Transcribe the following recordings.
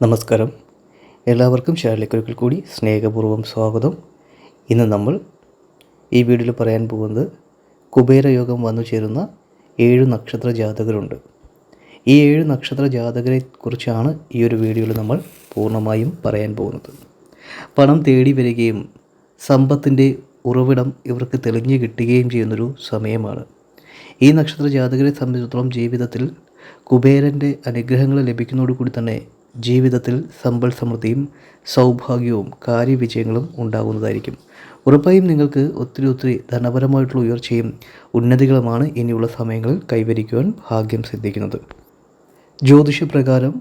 നമസ്കാരം. എല്ലാവർക്കും ചാനലിലേക്ക് ഒരിക്കൽ കൂടി സ്നേഹപൂർവ്വം സ്വാഗതം. ഇന്ന് നമ്മൾ ഈ വീഡിയോയിൽ പറയാൻ പോകുന്നത് കുബേരയോഗം വന്നു ചേരുന്ന 7 നക്ഷത്ര ജാതകരുണ്ട്. ഈ 7 നക്ഷത്ര ജാതകരെ കുറിച്ചാണ് ഈ ഒരു വീഡിയോയിൽ നമ്മൾ പൂർണ്ണമായും പറയാൻ പോകുന്നത്. പണം തേടി വരികയും സമ്പത്തിൻ്റെ ഉറവിടം ഇവർക്ക് തെളിഞ്ഞു കിട്ടുകയും ചെയ്യുന്നൊരു സമയമാണ്. ഈ നക്ഷത്ര ജാതകരെ സംബന്ധിച്ചിടത്തോളം ജീവിതത്തിൽ കുബേരൻ്റെ അനുഗ്രഹങ്ങൾ ലഭിക്കുന്നതോടുകൂടി തന്നെ ജീവിതത്തിൽ സമ്പൽ സമൃദ്ധിയും സൗഭാഗ്യവും കാര്യവിജയങ്ങളും ഉണ്ടാകുന്നതായിരിക്കും. ഉറപ്പായും നിങ്ങൾക്ക് ഒത്തിരി ധനപരമായിട്ടുള്ള ഉയർച്ചയും ഉന്നതികളുമാണ് ഇനിയുള്ള സമയങ്ങളിൽ കൈവരിക്കുവാൻ ഭാഗ്യം സിദ്ധിക്കുന്നത്. ജ്യോതിഷപ്രകാരം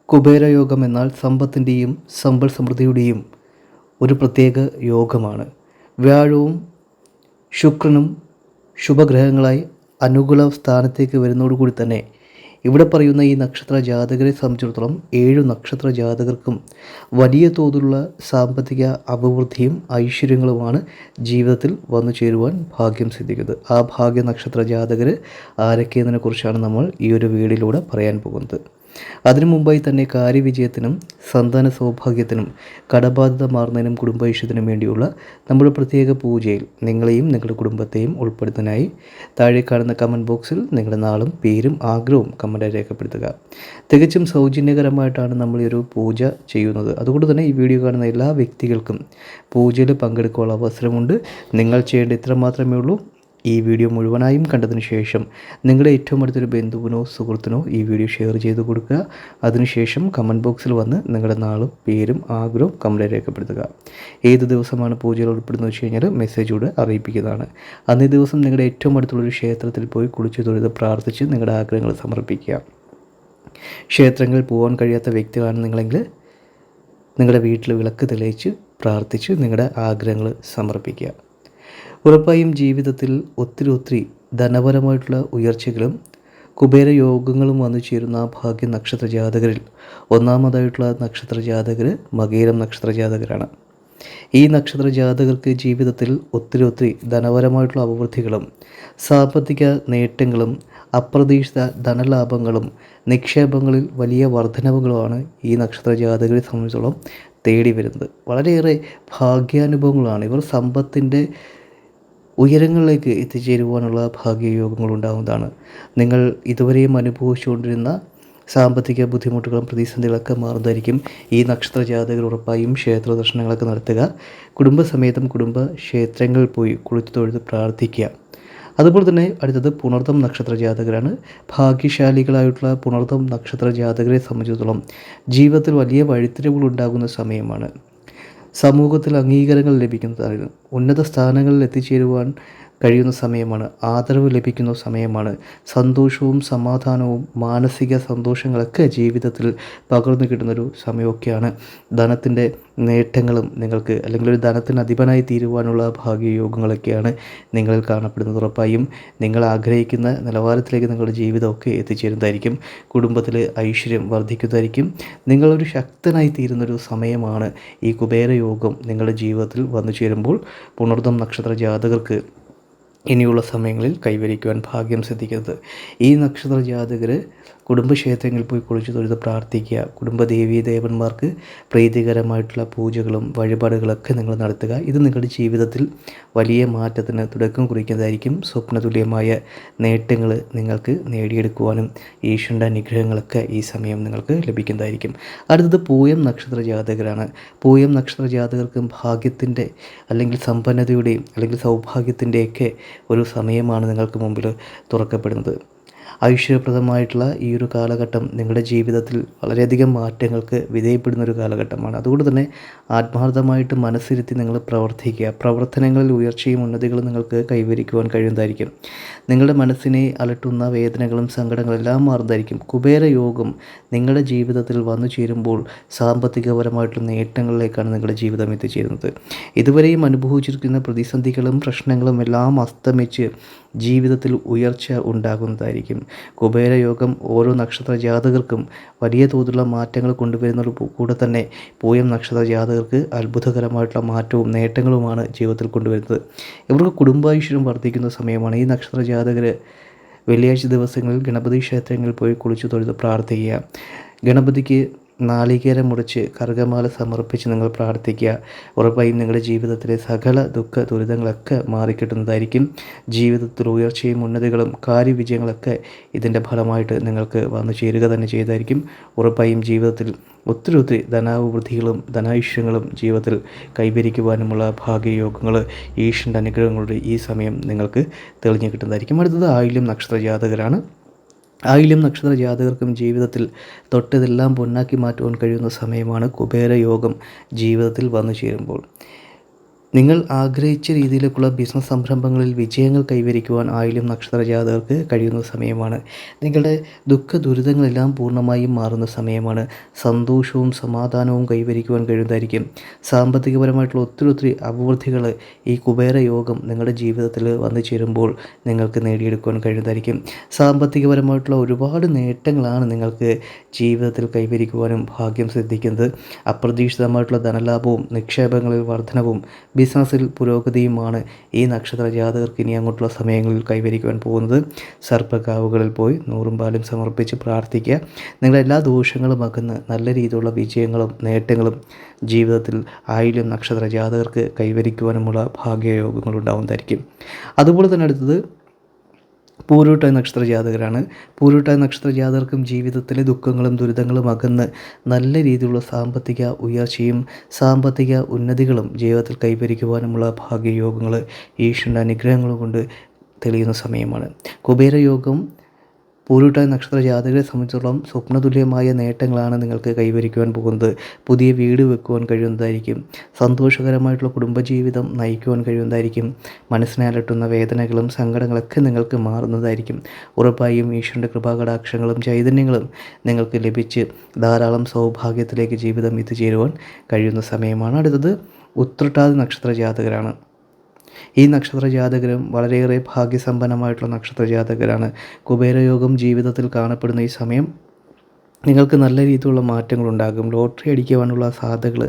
കുബേരയോഗം എന്നാൽ സമ്പത്തിൻ്റെയും സമ്പൽ സമൃദ്ധിയുടെയും ഒരു പ്രത്യേക യോഗമാണ്. വ്യാഴവും ശുക്രനും ശുഭഗ്രഹങ്ങളായി അനുകൂല സ്ഥാനത്തേക്ക് വരുന്നതോടുകൂടി തന്നെ ഇവിടെ പറയുന്ന ഈ നക്ഷത്ര ജാതകരെ സംബന്ധിച്ചിടത്തോളം 7 നക്ഷത്ര ജാതകർക്കും വലിയ തോതിലുള്ള സാമ്പത്തിക അഭിവൃദ്ധിയും ഐശ്വര്യങ്ങളുമാണ് ജീവിതത്തിൽ വന്നു ചേരുവാൻ ഭാഗ്യം സിദ്ധിക്കുന്നത്. ആ ഭാഗ്യ നക്ഷത്ര ജാതകർ ആരൊക്കെയെന്നതിനെക്കുറിച്ചാണ് നമ്മൾ ഈ ഒരു വീഡിയോയിലൂടെ പറയാൻ പോകുന്നത്. അതിനു മുമ്പായി തന്നെ കാര്യവിജയത്തിനും സന്താന സൗഭാഗ്യത്തിനും കടബാധ്യത മാറുന്നതിനും കുടുംബൈശ്വര്യത്തിനും വേണ്ടിയുള്ള നമ്മുടെ പ്രത്യേക പൂജയിൽ നിങ്ങളെയും നിങ്ങളുടെ കുടുംബത്തെയും ഉൾപ്പെടുത്താനായി താഴെ കാണുന്ന കമൻറ്റ് ബോക്സിൽ നിങ്ങളുടെ നാളും പേരും ആഗ്രഹവും കമൻറ്റായി രേഖപ്പെടുത്തുക. തികച്ചും സൗജന്യകരമായിട്ടാണ് നമ്മൾ ഈ ഒരു പൂജ ചെയ്യുന്നത്. അതുകൊണ്ട് തന്നെ ഈ വീഡിയോ കാണുന്ന എല്ലാ വ്യക്തികൾക്കും പൂജയിൽ പങ്കെടുക്കാനുള്ള അവസരമുണ്ട്. നിങ്ങൾ ചെയ്യേണ്ട ഇത്ര മാത്രമേ ഉള്ളൂ. ഈ വീഡിയോ മുഴുവനായും കണ്ടതിന് ശേഷം നിങ്ങളുടെ ഏറ്റവും അടുത്തൊരു ബന്ധുവിനോ സുഹൃത്തിനോ ഈ വീഡിയോ ഷെയർ ചെയ്ത് കൊടുക്കുക. അതിനുശേഷം കമൻറ്റ് ബോക്സിൽ വന്ന് നിങ്ങളുടെ നാളും പേരും ആഗ്രഹവും കമൻറ്റ് രേഖപ്പെടുത്തുക. ഏത് ദിവസമാണ് പൂജയിൽ ഉൾപ്പെടുന്നത് വെച്ച് കഴിഞ്ഞാൽ മെസ്സേജോട് അറിയിപ്പിക്കുന്നതാണ്. അന്നേ ദിവസം നിങ്ങളുടെ ഏറ്റവും അടുത്തുള്ളൊരു ക്ഷേത്രത്തിൽ പോയി കുളിച്ച് തൊഴുത് പ്രാർത്ഥിച്ച് നിങ്ങളുടെ ആഗ്രഹങ്ങൾ സമർപ്പിക്കുക. ക്ഷേത്രങ്ങളിൽ പോകാൻ കഴിയാത്ത വ്യക്തികളാണ് നിങ്ങളെങ്കിൽ നിങ്ങളുടെ വീട്ടിൽ വിളക്ക് തെളിയിച്ച് പ്രാർത്ഥിച്ച് നിങ്ങളുടെ ആഗ്രഹങ്ങൾ സമർപ്പിക്കുക. ഉറപ്പായും ജീവിതത്തിൽ ഒത്തിരി ധനപരമായിട്ടുള്ള ഉയർച്ചകളും കുബേരയോഗങ്ങളും വന്നു ചേരുന്ന ആ ഭാഗ്യ നക്ഷത്ര ജാതകരിൽ ഒന്നാമതായിട്ടുള്ള നക്ഷത്ര ജാതകർ മകയിരം നക്ഷത്ര ജാതകരാണ്. ഈ നക്ഷത്ര ജാതകർക്ക് ജീവിതത്തിൽ ഒത്തിരി ധനപരമായിട്ടുള്ള അഭിവൃദ്ധികളും സാമ്പത്തിക നേട്ടങ്ങളും അപ്രതീക്ഷിത ധനലാഭങ്ങളും നിക്ഷേപങ്ങളിൽ വലിയ വർധനവുകളുമാണ് ഈ നക്ഷത്ര ജാതകരെ സംബന്ധിച്ചോളം തേടി വരുന്നത്. വളരെയേറെ ഭാഗ്യാനുഭവങ്ങളാണ്. ഇവർ സമ്പത്തിൻ്റെ ഉയരങ്ങളിലേക്ക് എത്തിച്ചേരുവാനുള്ള ഭാഗ്യയോഗങ്ങൾ ഉണ്ടാകുന്നതാണ്. നിങ്ങൾ ഇതുവരെയും അനുഭവിച്ചുകൊണ്ടിരുന്ന സാമ്പത്തിക ബുദ്ധിമുട്ടുകളും പ്രതിസന്ധികളൊക്കെ മാറുന്നതായിരിക്കും. ഈ നക്ഷത്ര ജാതകർ ഉറപ്പായും ക്ഷേത്ര ദർശനങ്ങളൊക്കെ നടത്തുക. കുടുംബസമേതം കുടുംബ ക്ഷേത്രങ്ങളിൽ പോയി കുളിച്ചു തൊഴുത് പ്രാർത്ഥിക്കുക. അതുപോലെ തന്നെ അടുത്തത് പുണർതം നക്ഷത്ര ജാതകരാണ്. ഭാഗ്യശാലികളായിട്ടുള്ള പുണർതം നക്ഷത്ര ജാതകരെ സംബന്ധിച്ചിടത്തോളം ജീവിതത്തിൽ വലിയ വഴിത്തിരിവുകൾ ഉണ്ടാകുന്ന സമയമാണ്. സമൂഹത്തിൽ അംഗീകാരങ്ങൾ ലഭിക്കുന്നതാണ്. ഉന്നത സ്ഥാനങ്ങളിൽ എത്തിച്ചേരുവാൻ കഴിയുന്ന സമയമാണ്. ആദരവ് ലഭിക്കുന്ന സമയമാണ്. സന്തോഷവും സമാധാനവും മാനസിക സന്തോഷങ്ങളൊക്കെ ജീവിതത്തിൽ പകർന്നു കിട്ടുന്നൊരു സമയമൊക്കെയാണ്. ധനത്തിൻ്റെ നേട്ടങ്ങളും നിങ്ങൾക്ക് അല്ലെങ്കിൽ ഒരു ധനത്തിന് അധിപനായി തീരുവാനുള്ള ഭാഗ്യയോഗങ്ങളൊക്കെയാണ് നിങ്ങളിൽ കാണപ്പെടുന്നത്. ഉറപ്പായും നിങ്ങൾ ആഗ്രഹിക്കുന്ന നിലവാരത്തിലേക്ക് നിങ്ങളുടെ ജീവിതമൊക്കെ എത്തിച്ചേരുന്നതായിരിക്കും. കുടുംബത്തിൽ ഐശ്വര്യം വർദ്ധിക്കുന്നതായിരിക്കും. നിങ്ങളൊരു ശക്തനായി തീരുന്നൊരു സമയമാണ് ഈ കുബേരയോഗം നിങ്ങളുടെ ജീവിതത്തിൽ വന്നു ചേരുമ്പോൾ പുണർതം നക്ഷത്ര ജാതകർക്ക് ഇനിയുള്ള സമയങ്ങളിൽ കൈവരിക്കുവാൻ ഭാഗ്യം സിദ്ധിക്കുന്നത്. ഈ നക്ഷത്ര ജാതകർ കുടുംബക്ഷേത്രങ്ങളിൽ പോയി കുളിച്ചു തൊഴുത് പ്രാർത്ഥിക്കുക. കുടുംബദേവീ ദേവന്മാർക്ക് പ്രീതികരമായിട്ടുള്ള പൂജകളും വഴിപാടുകളൊക്കെ നിങ്ങൾ നടത്തുക. ഇത് നിങ്ങളുടെ ജീവിതത്തിൽ വലിയ മാറ്റത്തിന് തുടക്കം കുറിക്കുന്നതായിരിക്കും. സ്വപ്നതുല്യമായ നേട്ടങ്ങൾ നിങ്ങൾക്ക് നേടിയെടുക്കുവാനും ഈശ്വരൻ്റെ അനുഗ്രഹങ്ങളൊക്കെ ഈ സമയം നിങ്ങൾക്ക് ലഭിക്കുന്നതായിരിക്കും. അടുത്തത് പൂയം നക്ഷത്ര ജാതകരാണ്. പൂയം നക്ഷത്ര ജാതകർക്കും ഭാഗ്യത്തിൻ്റെ അല്ലെങ്കിൽ സമ്പന്നതയുടെയും അല്ലെങ്കിൽ സൗഭാഗ്യത്തിൻ്റെയൊക്കെ ഒരു സമയമാണ് നിങ്ങൾക്ക് മുമ്പിൽ തുറക്കപ്പെടുന്നത്. ഐശ്വര്യപ്രദമായിട്ടുള്ള ഈ ഒരു കാലഘട്ടം നിങ്ങളുടെ ജീവിതത്തിൽ വളരെയധികം മാറ്റങ്ങൾക്ക് വിധേയപ്പെടുന്നൊരു കാലഘട്ടമാണ്. അതുകൊണ്ട് തന്നെ ആത്മാർത്ഥമായിട്ട് മനസ്സിരുത്തി നിങ്ങൾ പ്രവർത്തിക്കുക. പ്രവർത്തനങ്ങളിൽ ഉയർച്ചയും ഉന്നതികളും നിങ്ങൾക്ക് കൈവരിക്കുവാൻ കഴിയുന്നതായിരിക്കും. നിങ്ങളുടെ മനസ്സിനെ അലട്ടുന്ന വേദനകളും സങ്കടങ്ങളും എല്ലാം മാറുന്നതായിരിക്കും. കുബേരയോഗം നിങ്ങളുടെ ജീവിതത്തിൽ വന്നു ചേരുമ്പോൾ സാമ്പത്തികപരമായിട്ടുള്ള നേട്ടങ്ങളിലേക്കാണ് നിങ്ങളുടെ ജീവിതം എത്തിച്ചേരുന്നത്. ഇതുവരെയും അനുഭവിച്ചിരിക്കുന്ന പ്രതിസന്ധികളും പ്രശ്നങ്ങളും എല്ലാം അസ്തമിച്ച് ജീവിതത്തിൽ ഉയർച്ച ഉണ്ടാകുന്നതായിരിക്കും. കുബേരയോഗം ഓരോ നക്ഷത്ര ജാതകർക്കും വലിയ തോതിലുള്ള മാറ്റങ്ങൾ കൊണ്ടുവരുന്നതോട് കൂടെ തന്നെ പൂയം നക്ഷത്ര ജാതകർക്ക് അത്ഭുതകരമായിട്ടുള്ള മാറ്റവും നേട്ടങ്ങളുമാണ് ജീവിതത്തിൽ കൊണ്ടുവരുന്നത്. ഇവർക്ക് കുടുംബായുഷ്യം വർദ്ധിക്കുന്ന സമയമാണ്. ഈ നക്ഷത്ര ജാതകർ വെള്ളിയാഴ്ച ദിവസങ്ങളിൽ ഗണപതി ക്ഷേത്രങ്ങളിൽ പോയി കുളിച്ചു തൊഴുത് പ്രാർത്ഥിക്കുക. ഗണപതിക്ക് നാളികേരം മുറിച്ച് കറുകമാല സമർപ്പിച്ച് നിങ്ങൾ പ്രാർത്ഥിക്കുക. ഉറപ്പായും നിങ്ങളുടെ ജീവിതത്തിലെ സകല ദുഃഖ ദുരിതങ്ങളൊക്കെ മാറിക്കിട്ടുന്നതായിരിക്കും. ജീവിതത്തിൽ ഉയർച്ചയും ഉന്നതികളും കാര്യവിജയങ്ങളൊക്കെ ഇതിൻ്റെ ഫലമായിട്ട് നിങ്ങൾക്ക് വന്നു ചേരുക തന്നെ ചെയ്തായിരിക്കും. ഉറപ്പായും ജീവിതത്തിൽ ഒത്തിരി ധനാഭിവൃദ്ധികളും ധനൈശ്വര്യങ്ങളും ജീവിതത്തിൽ കൈവരിക്കുവാനുമുള്ള ഭാഗ്യയോഗങ്ങൾ ഈശ്വരൻ്റെ അനുഗ്രഹങ്ങളുടെ ഈ സമയം നിങ്ങൾക്ക് തെളിഞ്ഞു കിട്ടുന്നതായിരിക്കും. അടുത്തത് ആയില്യം നക്ഷത്ര ജാതകരാണ്. ആയില്യം നക്ഷത്ര ജാതകർക്കും ജീവിതത്തിൽ തൊട്ടതെല്ലാം പൊന്നാക്കി മാറ്റുവാൻ കഴിയുന്ന സമയമാണ് കുബേരയോഗം ജീവിതത്തിൽ വന്നു ചേരുമ്പോൾ. നിങ്ങൾ ആഗ്രഹിച്ച രീതിയിലേക്കുള്ള ബിസിനസ് സംരംഭങ്ങളിൽ വിജയങ്ങൾ കൈവരിക്കുവാൻ ആയില്യം നക്ഷത്ര ജാതകർക്ക് കഴിയുന്ന സമയമാണ്. നിങ്ങളുടെ ദുഃഖ ദുരിതങ്ങളെല്ലാം പൂർണ്ണമായും മാറുന്ന സമയമാണ്. സന്തോഷവും സമാധാനവും കൈവരിക്കുവാൻ കഴിയുന്നതായിരിക്കും. സാമ്പത്തികപരമായിട്ടുള്ള ഒത്തിരി അഭിവൃദ്ധികൾ ഈ കുബേര യോഗം നിങ്ങളുടെ ജീവിതത്തിൽ വന്നു ചേരുമ്പോൾ നിങ്ങൾക്ക് നേടിയെടുക്കുവാൻ കഴിയുന്നതായിരിക്കും. സാമ്പത്തികപരമായിട്ടുള്ള ഒരുപാട് നേട്ടങ്ങളാണ് നിങ്ങൾക്ക് ജീവിതത്തിൽ കൈവരിക്കുവാനും ഭാഗ്യം സിദ്ധിക്കുന്നത്. അപ്രതീക്ഷിതമായിട്ടുള്ള ധനലാഭവും നിക്ഷേപങ്ങളിൽ വർധനവും ബിസിനസ്സിൽ പുരോഗതിയുമാണ് ഈ നക്ഷത്ര ജാതകർക്ക് ഇനി അങ്ങോട്ടുള്ള സമയങ്ങളിൽ കൈവരിക്കുവാൻ പോകുന്നത്. സർപ്പക്കാവുകളിൽ പോയി നൂറും പാലും സമർപ്പിച്ച് പ്രാർത്ഥിക്കുക. നിങ്ങളുടെ എല്ലാ ദോഷങ്ങളും അകന്ന് നല്ല രീതിയിലുള്ള വിജയങ്ങളും നേട്ടങ്ങളും ജീവിതത്തിൽ ആയില്യം നക്ഷത്ര ജാതകർക്ക് കൈവരിക്കുവാനുമുള്ള ഭാഗ്യയോഗങ്ങൾ ഉണ്ടാവുന്നതായിരിക്കും. അതുപോലെ തന്നെ അടുത്തത് പൂരുരുട്ടാതി നക്ഷത്ര ജാതകരാണ്. പൂരുരുട്ടാതി നക്ഷത്ര ജാതകർക്കും ജീവിതത്തിലെ ദുഃഖങ്ങളും ദുരിതങ്ങളും അകന്ന് നല്ല രീതിയിലുള്ള സാമ്പത്തിക ഉയർച്ചയും സാമ്പത്തിക ഉന്നതികളും ജീവിതത്തിൽ കൈവരിക്കുവാനുമുള്ള ഭാഗ്യയോഗങ്ങൾ ഈശ്വരൻ്റെ അനുഗ്രഹങ്ങളും കൊണ്ട് തെളിയുന്ന സമയമാണ്. കുബേരയോഗം പൂരുരുട്ടാതി നക്ഷത്ര ജാതകരെ സംബന്ധിച്ചിടത്തോളം സ്വപ്നതുല്യമായ നേട്ടങ്ങളാണ് നിങ്ങൾക്ക് കൈവരിക്കുവാൻ പോകുന്നത്. പുതിയ വീട് വെക്കുവാൻ കഴിയുന്നതായിരിക്കും. സന്തോഷകരമായിട്ടുള്ള കുടുംബജീവിതം നയിക്കുവാൻ കഴിയുന്നതായിരിക്കും. മനസ്സിനെ അലട്ടുന്ന വേദനകളും സങ്കടങ്ങളൊക്കെ നിങ്ങൾക്ക് മാറുന്നതായിരിക്കും. ഉറപ്പായും ഈശ്വരൻ്റെ കൃപാകടാക്ഷങ്ങളും ചൈതന്യങ്ങളും നിങ്ങൾക്ക് ലഭിച്ച് ധാരാളം സൗഭാഗ്യത്തിലേക്ക് ജീവിതം എത്തിച്ചേരുവാൻ കഴിയുന്ന സമയമാണ്. അടുത്തത് ഉത്രട്ടാതി നക്ഷത്ര ജാതകരാണ്. ഈ നക്ഷത്ര ജാതകരും വളരെയേറെ ഭാഗ്യസമ്പന്നമായിട്ടുള്ള നക്ഷത്ര ജാതകരാണ്. കുബേരയോഗം ജീവിതത്തിൽ കാണപ്പെടുന്ന ഈ സമയം നിങ്ങൾക്ക് നല്ല രീതിയിലുള്ള മാറ്റങ്ങളുണ്ടാകും. ലോട്ടറി അടിക്കുവാനുള്ള സാധ്യതകൾ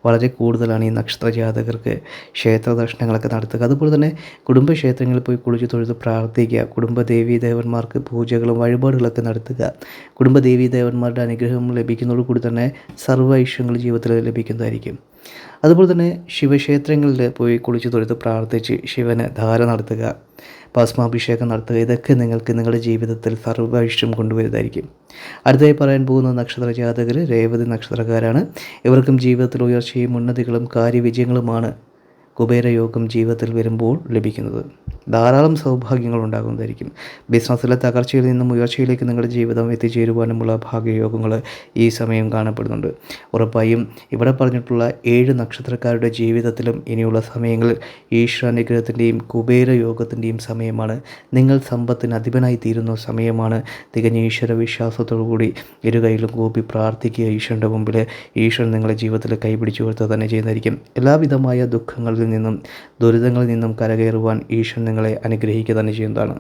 വളരെ കൂടുതലാണ് ഈ നക്ഷത്ര ജാതകർക്ക്. ക്ഷേത്ര ദർശനങ്ങളൊക്കെ നടത്തുക. അതുപോലെ തന്നെ കുടുംബക്ഷേത്രങ്ങളിൽ പോയി കുളിച്ച് തൊഴുത് പ്രാർത്ഥിക്കുക. കുടുംബദേവീ ദേവന്മാർക്ക് പൂജകളും വഴിപാടുകളൊക്കെ നടത്തുക. കുടുംബദേവീ ദേവന്മാരുടെ അനുഗ്രഹം ലഭിക്കുന്നതോടുകൂടി തന്നെ സർവ്വ ഐശ്വര്യങ്ങൾ ജീവിതത്തിൽ ലഭിക്കുന്നതായിരിക്കും. അതുപോലെ തന്നെ ശിവക്ഷേത്രങ്ങളിൽ പോയി കുളിച്ച് തൊഴുത് പ്രാർത്ഥിച്ച് ശിവന് ധാര നടത്തുക, ഭസ്മാഭിഷേകം നടത്തുക. ഇതൊക്കെ നിങ്ങൾക്ക് നിങ്ങളുടെ ജീവിതത്തിൽ സർവ്വൈശ്വര്യം കൊണ്ടുവരുന്നതായിരിക്കും. അടുത്തായി പറയാൻ പോകുന്ന നക്ഷത്ര ജാതകർ രേവതി നക്ഷത്രക്കാരാണ്. ഇവർക്കും ജീവിതത്തിൽ ഉയർച്ചയും ഉന്നതികളും കാര്യവിജയങ്ങളുമാണ് കുബേരയോഗം ജീവിതത്തിൽ വരുമ്പോൾ ലഭിക്കുന്നത്. ധാരാളം സൗഭാഗ്യങ്ങൾ ഉണ്ടാകുന്നതായിരിക്കും. ബിസിനസ്സിലെ തകർച്ചയിൽ നിന്നും ഉയർച്ചയിലേക്ക് നിങ്ങളുടെ ജീവിതം എത്തിച്ചേരുവാനുമുള്ള ഭാഗ്യയോഗങ്ങൾ ഈ സമയം കാണപ്പെടുന്നുണ്ട്. ഉറപ്പായും ഇവിടെ പറഞ്ഞിട്ടുള്ള 7 നക്ഷത്രക്കാരുടെ ജീവിതത്തിലും ഇനിയുള്ള സമയങ്ങളിൽ ഈശ്വരാനുഗ്രഹത്തിൻ്റെയും കുബേരയോഗത്തിൻ്റെയും സമയമാണ്. നിങ്ങൾ സമ്പത്തിന് അധിപനായി തീരുന്ന സമയമാണ്. തികഞ്ഞ ഈശ്വര വിശ്വാസത്തോടുകൂടി ഇരുകൈയിലും കൂപ്പി പ്രാർത്ഥിക്കുക ഈശ്വരൻ്റെ മുമ്പിൽ. ഈശ്വരൻ നിങ്ങളുടെ ജീവിതത്തിൽ കൈപിടിച്ചു കൊടുക്കുക തന്നെ ചെയ്യുന്നതായിരിക്കും. എല്ലാവിധമായ ദുഃഖങ്ങളിൽ നിന്നും ദുരിതങ്ങളിൽ നിന്നും കരകയറുവാൻ ഈശ്വരൻ നിങ്ങളെ അനുഗ്രഹിക്കുക തന്നെ ചെയ്യുന്നതാണ്.